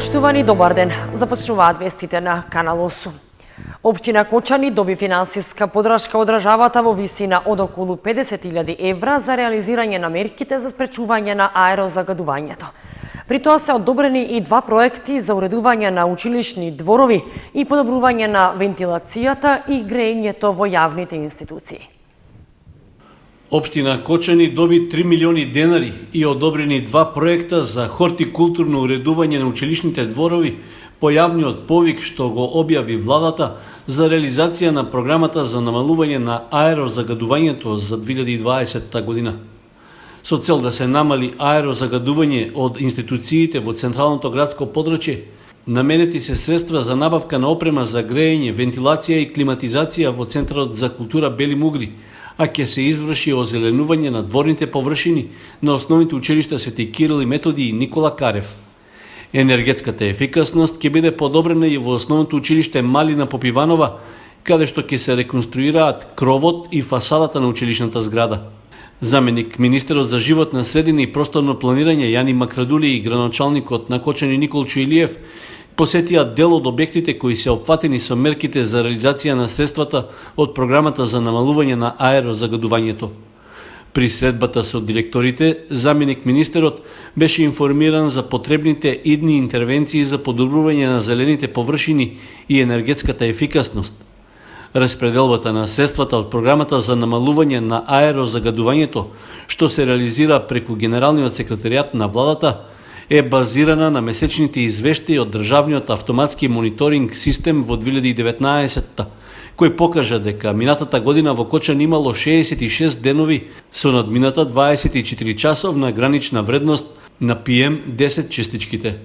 Поштувани, добар ден. Започнуваат вестите на Канал 8. Општина Кочани доби финансиска подршка од државата во висина од околу 50.000 евра за реализирање на мерките за спречување на аерозагадувањето. При тоа се одобрени и два проекти за уредување на училишни дворови и подобрување на вентилацијата и греењето во јавните институции. Општина Кочани доби 3 милиони денари и одобрени два проекта за хортикултурно уредување на училишните дворови по јавниот повик што го објави владата за реализација на програмата за намалување на аерозагадувањето за 2020 година. Со цел да се намали аерозагадување од институциите во централното градско подрачје, наменети се средства за набавка на опрема за греење, вентилација и климатизација во Центарот за култура Бели Мугри, а ќе се изврши озеленување на дворните површини на основните училишта Свети Кирил и Методи и Никола Карев. Енергетската ефикасност ќе биде подобрена и во основното училиште Малина Попиванова, каде што ќе се реконструираат кровот и фасадата на училишната зграда. Заменик министерот за животна средина и просторно планирање Јани Макрадули и градоначалникот на Кочани Николчо Илиев посетија дел од објектите кои се опфатени со мерките за реализација на средствата од програмата за намалување на аерозагадувањето. При средбата со директорите, заменик министерот беше информиран за потребните идни интервенции за подобрување на зелените површини и енергетската ефикасност. Распределбата на средствата од програмата за намалување на аерозагадувањето, што се реализира преку Генералниот секретаријат на владата, е базирана на месечните извештаи од Државниот автоматски мониторинг систем во 2019-та, кој покажа дека минатата година во Кочани имало 66 денови со надмината 24 часовна гранична вредност на PM10 честичките.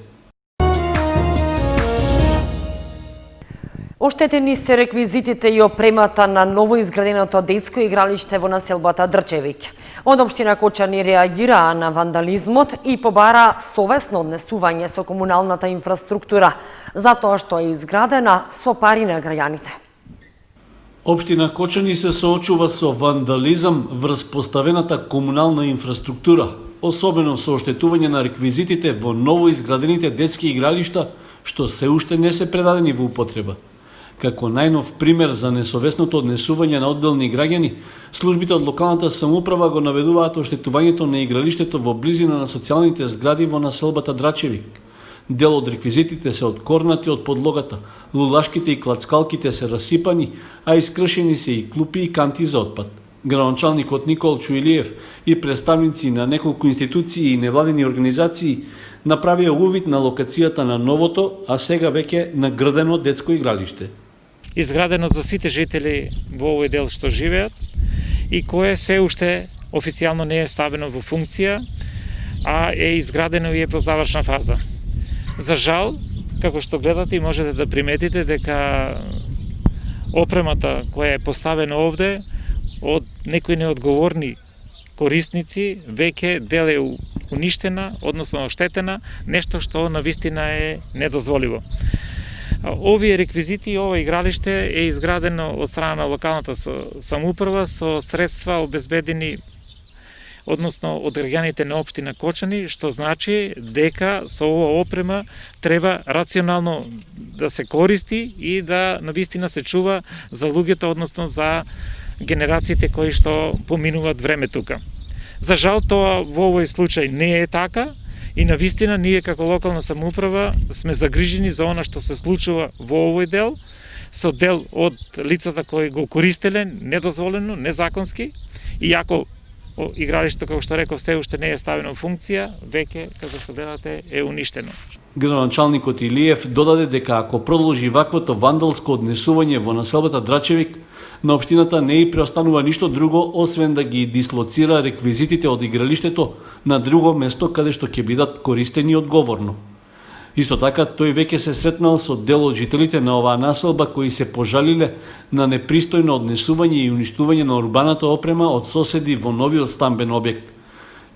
Оштетени се реквизитите и опремата на новоизграденото детско игралиште во населбата Дрчевик. Од општина Кочани реагираа на вандализмот и побара совесно однесување со комуналната инфраструктура, затоа што е изградена со пари на граѓаните. Општина Кочани се соочува со вандализам врз поставената комунална инфраструктура, особено со оштетување на реквизитите во новоизградените детски игралишта, што се уште не се предадени во употреба. Како најнов пример за несовесното однесување на одделни граѓани, службите од локалната самоуправа го наведуваат оштетувањето на игралиштето во близина на социјалните згради во населбата Драчевик. Дел од реквизитите се откорнати од подлогата, лулашките и клацкалките се расипани, а искршени се и клупи и канти за отпад. Градоначалникот Николчо Илиев и представници на неколку институции и невладени организации направија увид на локацијата на новото, а сега веќе наградено детско игралиште. Изградено за сите жители во овој дел што живеат и кое се уште официјално не е ставено во функција, а е изградено и е во завршна фаза. За жал, како што гледате и можете да приметите дека опремата која е поставена овде од некои неодговорни корисници веќе дел е уништена, односно оштетена, нешто што навистина е недозволиво. Овие реквизити и ова игралиште е изградено од страна на локалната самоуправа со средства обезбедени односно од граѓаните на општина Кочани, што значи дека со ова опрема треба рационално да се користи и да навистина се чува за луѓето, односно за генерациите кои што поминуваат време тука. За жал тоа во овој случај не е така и навистина ние како локална самоуправа сме загрижени за она што се случува во овој дел, со дел од лицата кои го користеле недозволено, незаконски, иако игралишто, како што реков, се уште не е ставено во функција, веќе, како што гледате, е уништено. Градоначалникот Илиев додаде дека ако продолжи ваквото вандалско однесување во населбата Драчевик, на општината не и преостанува ништо друго освен да ги дислоцира реквизитите од игралиштето на друго место каде што ќе бидат користени одговорно. Исто така, тој веќе се сретнал со дел од жителите на оваа населба кои се пожалиле на непристојно однесување и уништување на урбаната опрема од соседи во новиот стамбен објект.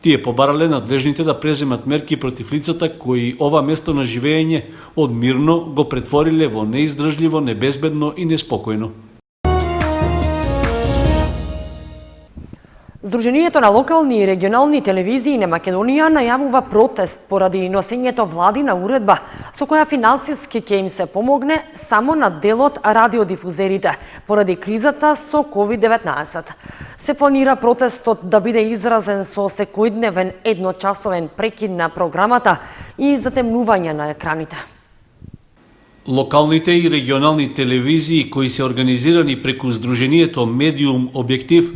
Тие побарале надлежните да преземат мерки против лицата кои ова место на живење од мирно го претвориле во неиздржливо, небезбедно и неспокојно. Сдруженијето на локални и регионални телевизии на Македонија најавува протест поради носењето владина уредба со која финансиски ќе им се помогне само на делот радиодифузерите поради кризата со COVID-19. Се планира протестот да биде изразен со секојдневен едночасовен прекид на програмата и затемнување на екраните. Локалните и регионални телевизии кои се организирани преку Сдруженијето Медиум Објектив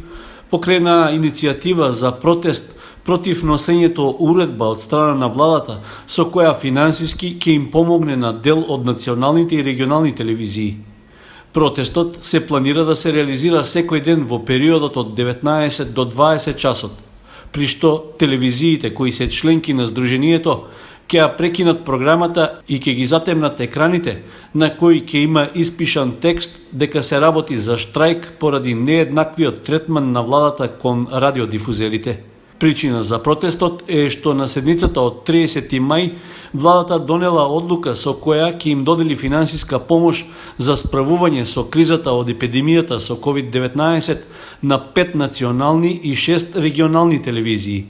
покрена иницијатива за протест против носењето уредба од страна на владата со која финансиски ќе им помогне на дел од националните и регионални телевизии. Протестот се планира да се реализира секој ден во периодот од 19 до 20 часот, при што телевизиите кои се членки на Сдруженијето ќе ја прекинат програмата и ќе ги затемнат екраните на кои ќе има испишан текст дека се работи за штрајк поради нееднаквиот третман на владата кон радиодифузерите. Причина за протестот е што на седницата од 30 мај владата донела одлука со која ќе им додели финансиска помош за справување со кризата од епидемијата со COVID-19 на 5 национални и 6 регионални телевизии.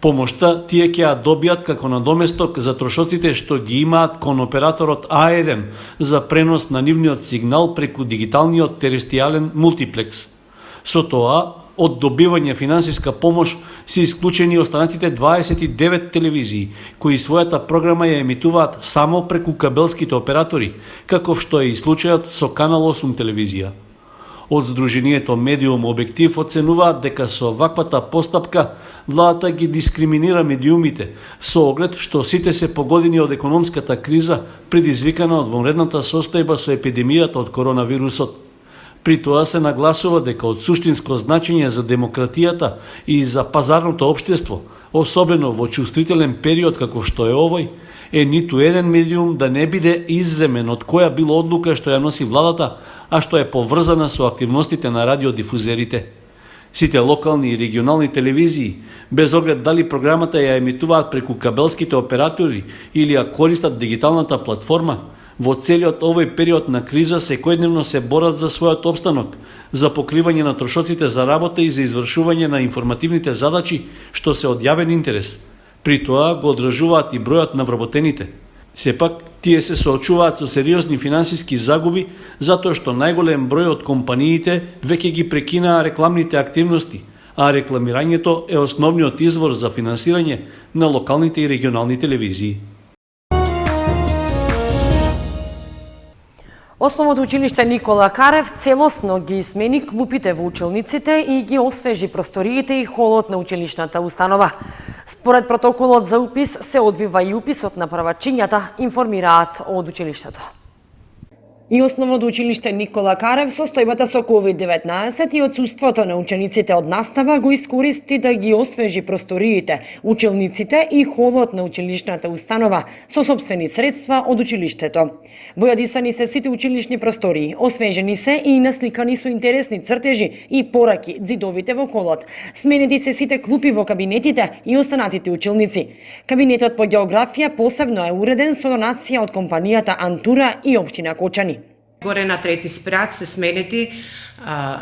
Помошта тие ќе ја добијат како надоместок за трошоците што ги имаат кон операторот А1 за пренос на нивниот сигнал преку дигиталниот терестријален мултиплекс. Со тоа, од добивање финансиска помош се исклучени останатите 29 телевизии, кои својата програма ја емитуваат само преку кабелските оператори, каков што е и случајот со Канал 8 телевизија. Од Сдруженијето Медиум Објектив оценуваат дека со ваквата постапка владата ги дискриминира медиумите со оглед што сите се погодени од економската криза предизвикана од вонредната состојба со епидемијата од коронавирусот. При тоа се нагласува дека од суштинско значење за демократијата и за пазарното општество, особено во чувствителен период каков што е овој, е ниту еден медиум да не биде изземен од која било одлука што ја носи владата, а што е поврзана со активностите на радиодифузерите. Сите локални и регионални телевизии, без оглед дали програмата ја емитуваат преку кабелските оператори или ја користат дигиталната платформа, во целиот овој период на криза секојдневно се борат за својот опстанок, за покривање на трошоците за работа и за извршување на информативните задачи што се од јавен интерес. При тоа го одржуваат и бројот на вработените. Сепак, тие се соочуваат со сериозни финансиски загуби затоа што најголем број од компаниите веќе ги прекинаа рекламните активности, а рекламирањето е основниот извор за финансирање на локалните и регионални телевизии. Основното училиште Никола Карев целосно ги смени клупите во училниците и ги освежи просториите и холот на училишната установа. Според протоколот за упис се одвива и уписот на првачињата, информираат од училиштето. И основното училиште Никола Карев состојбата со COVID-19 и отсуството на учениците од настава го искористи да ги освежи просториите, училниците и холот на училишната установа со сопствени средства од училиштето. Бојадисани се сите училишни простории, освежени се и насликани со интересни цртежи и пораки ѕидовите во холот. Сменети се сите клупи во кабинетите и останатите училници. Кабинетот по географија посебно е уреден со донација од компанијата Антура и општина Кочани. Горе на трети спрат се сменети,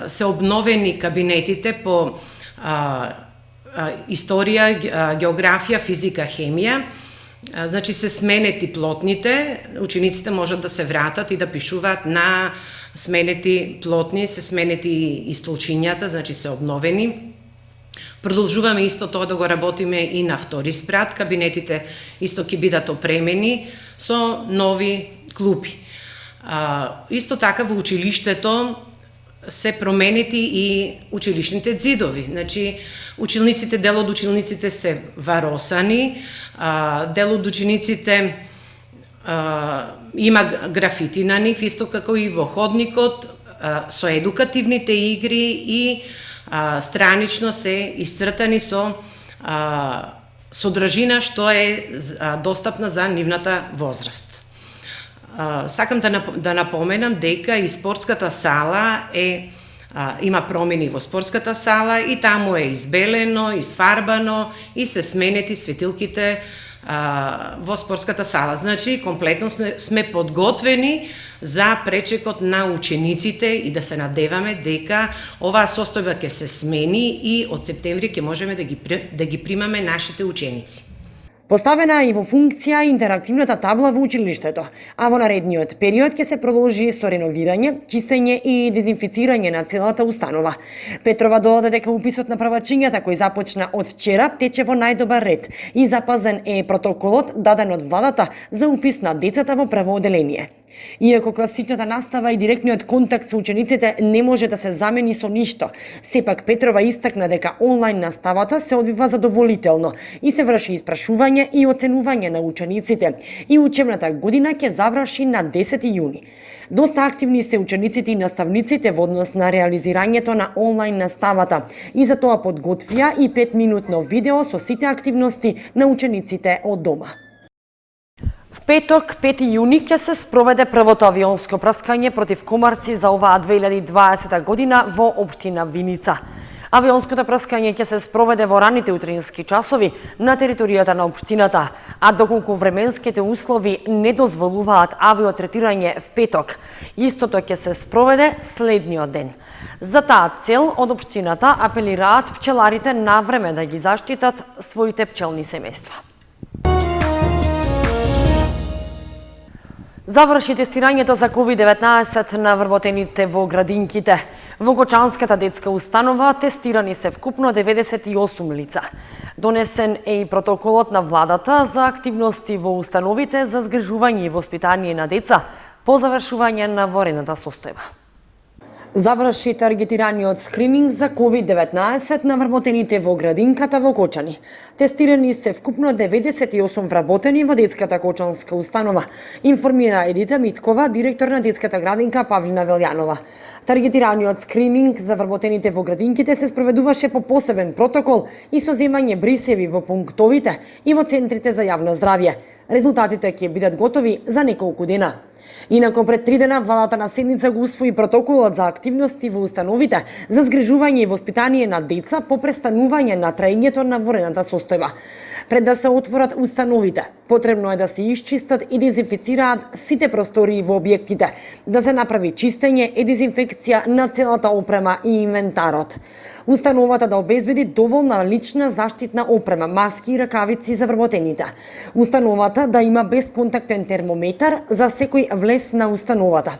се обновени кабинетите по историја, географија, физика, хемија. Значи се сменети плотните, учениците можат да се вратат и да пишуваат на сменети плотни, се сменети и столчињата, значи се обновени. Продолжуваме исто тоа да го работиме и на втори спрат, кабинетите исто ќе бидат опремени со нови клупи. Исто така во училиштето се променети и училишните ѕидови. Значи, дел од училниците се варосани, дел од учениците има графити на нив, исто како и во ходникот со едукативните игри и странично се исцртани со содржина што е достапна за нивната возраст. Сакам да напоменам дека и спортската сала има промени во спортската сала и таму е избелено, изфарбано и се сменети светилките во спортската сала. Значи, комплетно сме подготвени за пречекот на учениците и да се надеваме дека оваа состојба ќе се смени и од септември ќе можеме да ги примаме нашите ученици. Поставена е и во функција интерактивната табла во училиштето, а во наредниот период ќе се продолжи со реновирање, чистење и дезинфицирање на целата установа. Петрова додаде дека уписот на првачињата кој започна од вчера тече во најдобар ред и запазен е протоколот даден од владата за упис на децата во прво оделение. Иако класичната настава и директниот контакт со учениците не може да се замени со ништо, сепак Петрова истакна дека онлайн наставата се одвива задоволително и се врши испрашување и оценување на учениците и учебната година ќе заврши на 10 јуни. Доста активни се учениците и наставниците во однос на реализирањето на онлайн наставата и за тоа подготвија и 5-минутно видео со сите активности на учениците од дома. В петок, 5 јуни, ќе се спроведе првото авионско прскање против комарци за оваа 2020 година во општина Виница. Авионското прскање ќе се спроведе во раните утрински часови на територијата на општината, а доколку временските услови не дозволуваат авиотретирање в петок, истото ќе се спроведе следниот ден. За таа цел од општината апелираат пчеларите на време да ги заштитат своите пчелни семејства. Заврши тестирањето за COVID-19 на вработените во градинките. Во Кочанската детска установа тестирани се вкупно 98 лица. Донесен е и протоколот на владата за активности во установите за згрижување и воспитание на деца по завршување на ворената состојба. Заврши таргетираниот скрининг за COVID-19 на вработените во градинката во Кочани. Тестирани се вкупно 98 вработени во детската Кочанска установа, информира Едита Миткова, директор на детската градинка Павлина Велјанова. Таргетираниот скрининг за вработените во градинките се спроведуваше по посебен протокол и со земање брисеви во пунктовите и во центрите за јавно здравје. Резултатите ќе бидат готови за неколку дена. Инако пред 3 дена владата на седница го усвои протоколот за активности во установите за згрижување и воспитание на деца по престанување на траењето на ворената состојба. Пред да се отворат установите, потребно е да се исчистат и дезинфицираат сите простории во објектите, да се направи чистење и дезинфекција на целата опрема и инвентарот. Установата да обезбеди доволна лична заштитна опрема, маски и ракавици за вработените. Установата да има бесконтактен термометар за секој влез на установата.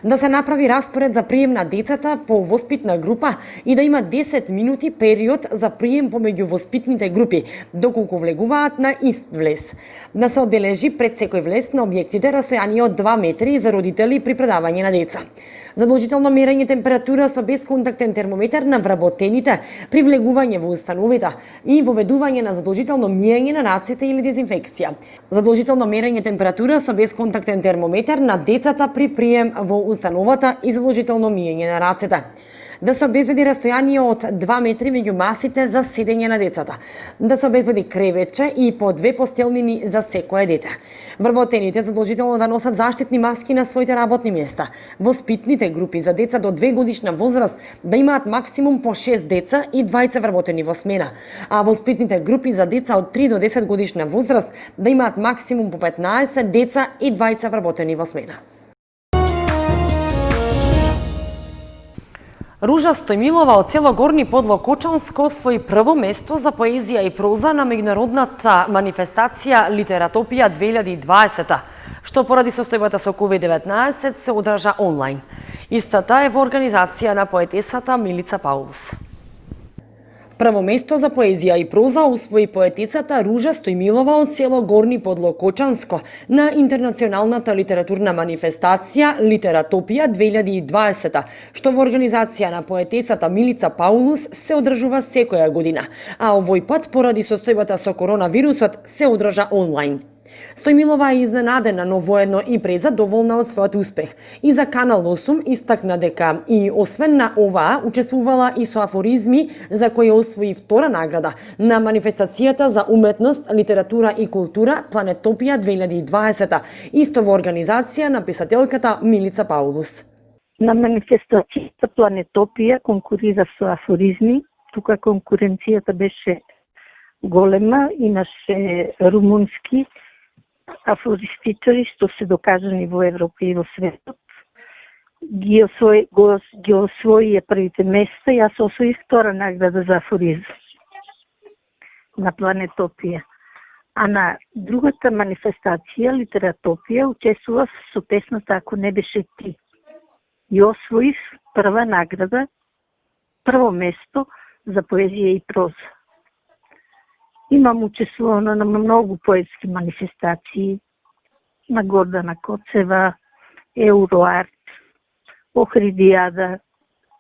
Да се направи распоред за прием на децата по воспитна група и да има 10 минути период за прием помеѓу воспитните групи, доколку влегуваат на ист влез. Да се одбележи пред секој влез на објектите растојание од 2 метри за родители при предавање на деца. Задолжително мерење температура со бесконтактен термометар на вработените при влегување во установите и воведување на задолжително миење на рацете или дезинфекција. Задолжително мерење температура со бесконтактен термометар на децата при прием во установата и задолжително миење на рацете. Да се обезбеди растојание од 2 метри меѓу масите за седење на децата. Да се обезбеди креветче и по 2 постелнини за секое дете. Вработените задолжително да носат заштитни маски на своите работни места. Воспитните групи за деца до 2 годишна возраст да имаат максимум по 6 деца и 2 вработени во смена, а воспитните групи за деца од 3 до 10 годишна возраст да имаат максимум по 15 деца и 2 вработени во смена. Ружа Стојмилова од село Горни Подло-Кочанско освои прво место за поезија и проза на меѓународната манифестација Литератопија 2020, што поради состојбата со COVID-19 се одржа онлайн. Истата е во организација на поетесата Милица Паулус. Прво место за поезија и проза усвои поетицата Ружа Стојмилова од село Горни Подло-Кочанско на интернационалната литературна манифестација Литератопија 2020, што во организација на поетесата Милица Паулус се одржува секоја година, а овој пат поради состојбата со коронавирусот се одржа онлайн. Стојмилова е изненадена, но воедно и презадоволна од својот успех. И за Канал 8 истакна дека и освен на оваа учествувала и со афоризми за кои освои втора награда на манифестацијата за уметност, литература и култура Планетопија 2020, исто во организација на писателката Милица Паулус. На манифестацијата Планетопија конкурира со афоризми, тука конкуренцијата беше голема, имаше румунски афористичари, што се докажани во Европа и во светот. Ги освои првите места, јас освоих втора награда за афоризм на Планетопија. А на другата манифестација, Литератопија, учествував со песната Ако не беше ти. И освоив прва награда, прво место за поезија и проза. Имам учествувано на многу поетски манифестации, на Гордана Коцева, Euroart, Охридијада,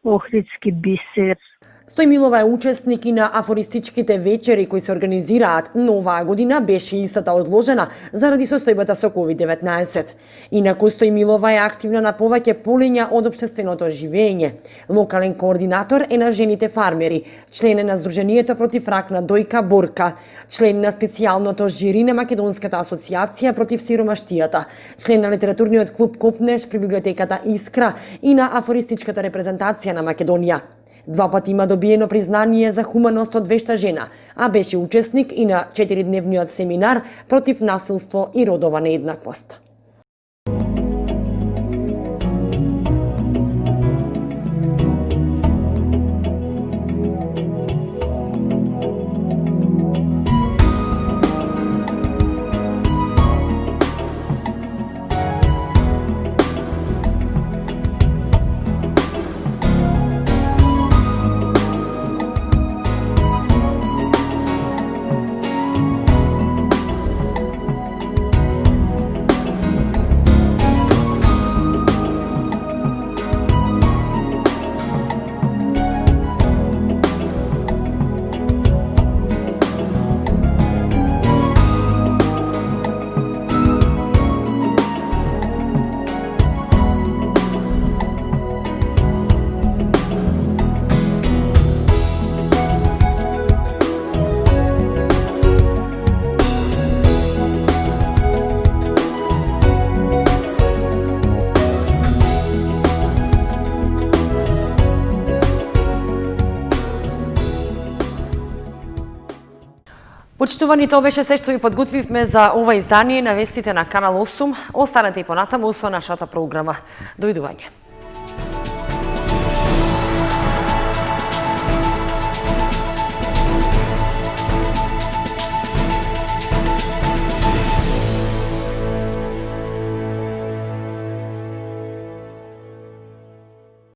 Охридски бисер. Стојмилова е учесник и на афористичките вечери кои се организираат, но оваа година беше истата одложена заради состојбата со COVID-19. Инаку Стојмилова е активна на повеќе полиња од општественото живење. Локален координатор е на жените фармери, член е на Сдруженијето против рак на дојка Борка, член на специјалното жири на Македонската асоциација против сиромаштијата, член на литературниот клуб Копнеш при библиотеката Искра и на афористичката репрезентација на Македонија. Два пати има добиено признание за хуманост од вешта жена, а беше учесник и на 4-дневниот семинар против насилство и родова нееднаквост. Почитувани, тоа беше се што ви подготвивме за ова издание на вестите на Канал 8. Останете и понатаму со нашата програма. Довидување.